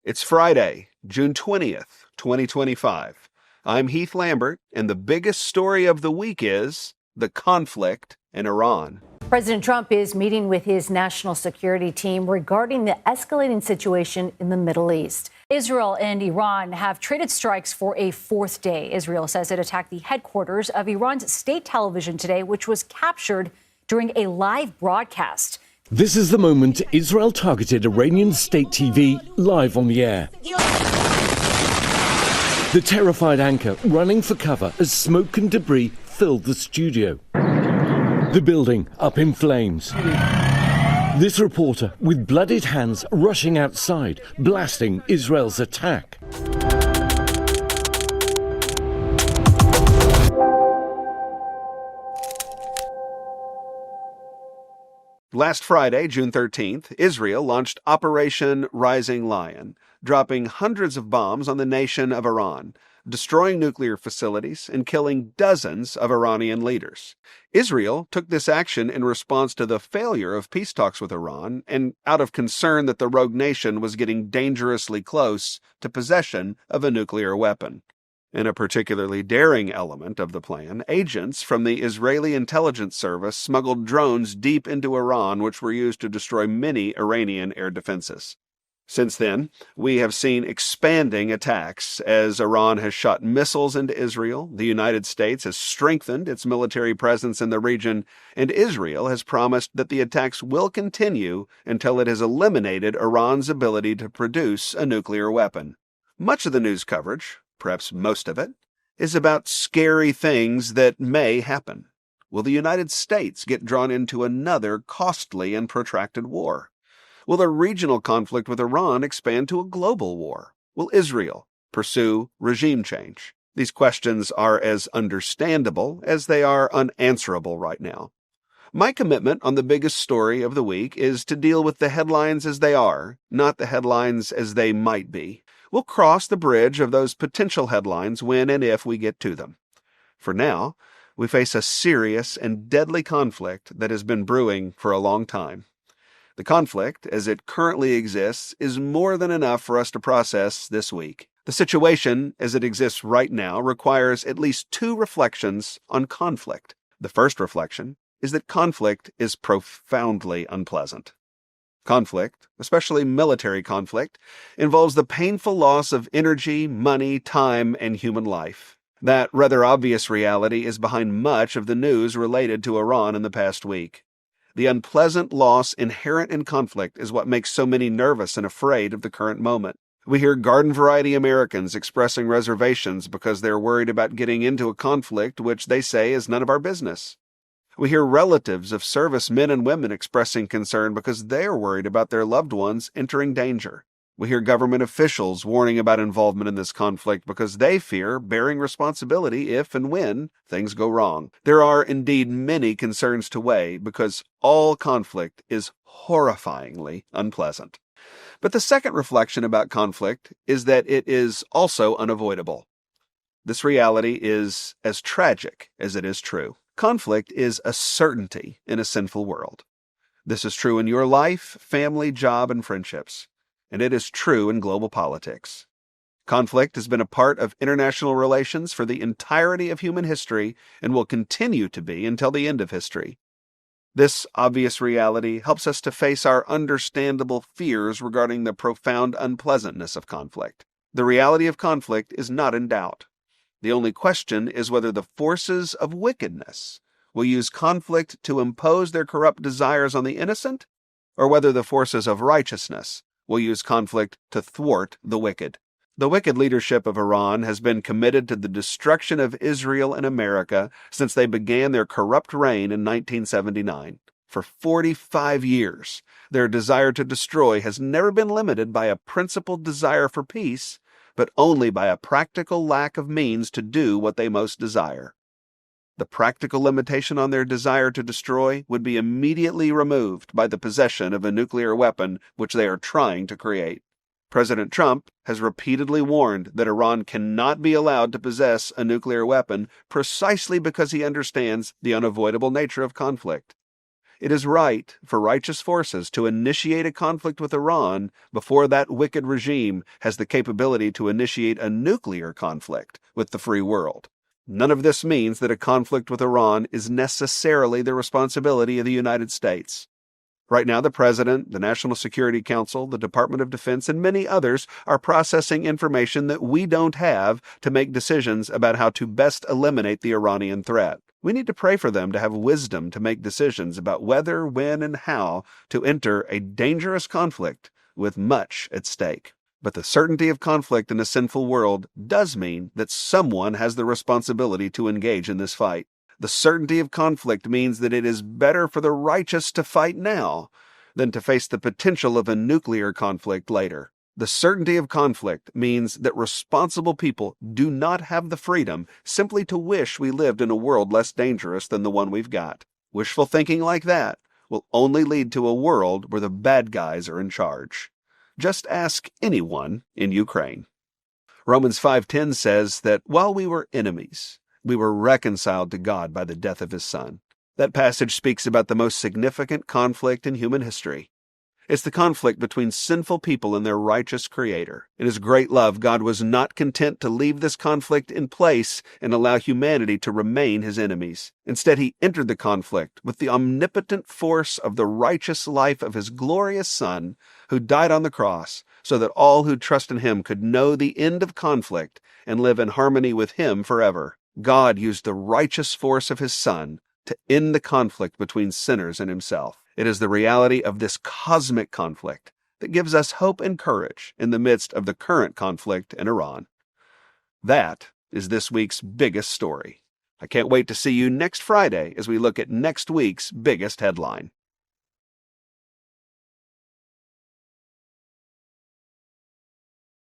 It's Friday, June 20th, 2025. I'm Heath Lambert, and the biggest story of the week is the conflict in Iran. President Trump is meeting with his national security team regarding the escalating situation in the Middle East. Israel and Iran have traded strikes for a fourth day. Israel says it attacked the headquarters of Iran's state television today, which was captured during a live broadcast. This is the moment Israel targeted Iranian state TV live on the air. The terrified anchor running for cover as smoke and debris filled the studio. The building up in flames. This reporter with bloodied hands rushing outside, blasting Israel's attack. Last Friday, June 13th, Israel launched Operation Rising Lion, dropping hundreds of bombs on the nation of Iran, destroying nuclear facilities and killing dozens of Iranian leaders. Israel took this action in response to the failure of peace talks with Iran and out of concern that the rogue nation was getting dangerously close to possession of a nuclear weapon. In a particularly daring element of the plan, agents from the Israeli intelligence service smuggled drones deep into Iran, which were used to destroy many Iranian air defenses. Since then, we have seen expanding attacks as Iran has shot missiles into Israel, the United States has strengthened its military presence in the region, and Israel has promised that the attacks will continue until it has eliminated Iran's ability to produce a nuclear weapon. Much of the news coverage, perhaps most of it, is about scary things that may happen. Will the United States get drawn into another costly and protracted war? Will the regional conflict with Iran expand to a global war? Will Israel pursue regime change? These questions are as understandable as they are unanswerable right now. My commitment on the biggest story of the week is to deal with the headlines as they are, not the headlines as they might be. We'll cross the bridge of those potential headlines when and if we get to them. For now, we face a serious and deadly conflict that has been brewing for a long time. The conflict, as it currently exists, is more than enough for us to process this week. The situation, as it exists right now, requires at least two reflections on conflict. The first reflection is that conflict is profoundly unpleasant. Conflict, especially military conflict, involves the painful loss of energy, money, time, and human life. That rather obvious reality is behind much of the news related to Iran in the past week. The unpleasant loss inherent in conflict is what makes so many nervous and afraid of the current moment. We hear garden-variety Americans expressing reservations because they're worried about getting into a conflict which they say is none of our business. We hear relatives of service men and women expressing concern because they are worried about their loved ones entering danger. We hear government officials warning about involvement in this conflict because they fear bearing responsibility if and when things go wrong. There are indeed many concerns to weigh because all conflict is horrifyingly unpleasant. But the second reflection about conflict is that it is also unavoidable. This reality is as tragic as it is true. Conflict is a certainty in a sinful world. This is true in your life, family, job, and friendships. And it is true in global politics. Conflict has been a part of international relations for the entirety of human history and will continue to be until the end of history. This obvious reality helps us to face our understandable fears regarding the profound unpleasantness of conflict. The reality of conflict is not in doubt. The only question is whether the forces of wickedness will use conflict to impose their corrupt desires on the innocent, or whether the forces of righteousness will use conflict to thwart the wicked. The wicked leadership of Iran has been committed to the destruction of Israel and America since they began their corrupt reign in 1979. For 45 years, their desire to destroy has never been limited by a principled desire for peace, but only by a practical lack of means to do what they most desire. The practical limitation on their desire to destroy would be immediately removed by the possession of a nuclear weapon which they are trying to create. President Trump has repeatedly warned that Iran cannot be allowed to possess a nuclear weapon precisely because he understands the unavoidable nature of conflict. It is right for righteous forces to initiate a conflict with Iran before that wicked regime has the capability to initiate a nuclear conflict with the free world. None of this means that a conflict with Iran is necessarily the responsibility of the United States. Right now, the President, the National Security Council, the Department of Defense, and many others are processing information that we don't have to make decisions about how to best eliminate the Iranian threat. We need to pray for them to have wisdom to make decisions about whether, when, and how to enter a dangerous conflict with much at stake. But the certainty of conflict in a sinful world does mean that someone has the responsibility to engage in this fight. The certainty of conflict means that it is better for the righteous to fight now than to face the potential of a nuclear conflict later. The certainty of conflict means that responsible people do not have the freedom simply to wish we lived in a world less dangerous than the one we've got. Wishful thinking like that will only lead to a world where the bad guys are in charge. Just ask anyone in Ukraine. Romans 5:10 says that while we were enemies, we were reconciled to God by the death of His Son. That passage speaks about the most significant conflict in human history. It's the conflict between sinful people and their righteous Creator. In His great love, God was not content to leave this conflict in place and allow humanity to remain His enemies. Instead, He entered the conflict with the omnipotent force of the righteous life of His glorious Son, who died on the cross, so that all who trust in Him could know the end of conflict and live in harmony with Him forever. God used the righteous force of His Son to end the conflict between sinners and Himself. It is the reality of this cosmic conflict that gives us hope and courage in the midst of the current conflict in Iran. That is this week's biggest story. I can't wait to see you next Friday as we look at next week's biggest headline.